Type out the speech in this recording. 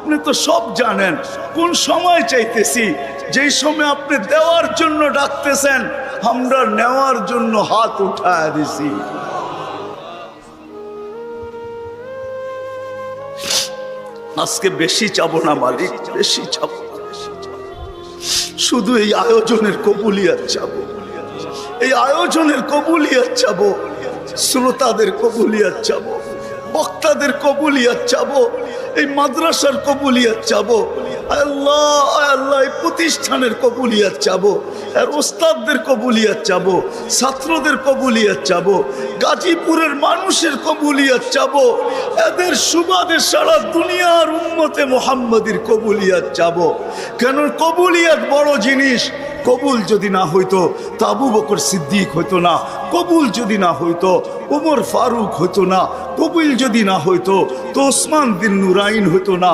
আপনি তো সব জানেন কোন সময় চাইতেছি, যেই সময় আপনি দেওয়ার জন্য ডাকতেছেন আমরা নেওয়ার জন্য হাত উঠায় দিছি। আজকে বেশি চাবো না মালিক, বেশি চাবো না, শুধু এই আয়োজনের কবুলিয়াত চাবো, এই আয়োজনের কবুলিয়াত চাবো, শ্রোতাদের কবুলিয়াত চাবো, বক্তাদের কবুলিয়াত চাবো, এই মাদ্রাসার কবুলিয়াত চাবো, আল্লাহ আল্লাহ এই প্রতিষ্ঠানের কবুলিয়াত চাবো, আর ওস্তাদদের কবুলিয়াত চাবো, ছাত্রদের কবুলিয়াত চাবো, গাজীপুরের মানুষের কবুলিয়াত চাবো, এদের সুবাদে সারা দুনিয়ার উম্মতে মুহাম্মাদির কবুলিয়াত চাবো। কেন কবুলিয়াত বড় জিনিস। কবুল যদি না হইতো তো আবু বকর সিদ্দিক হইতো না, কবুল যদি না হইতো উমর ফারুক হইতো না, কবুল যদি না হইতো তো ওসমান বিন নুরাইন হইতো না।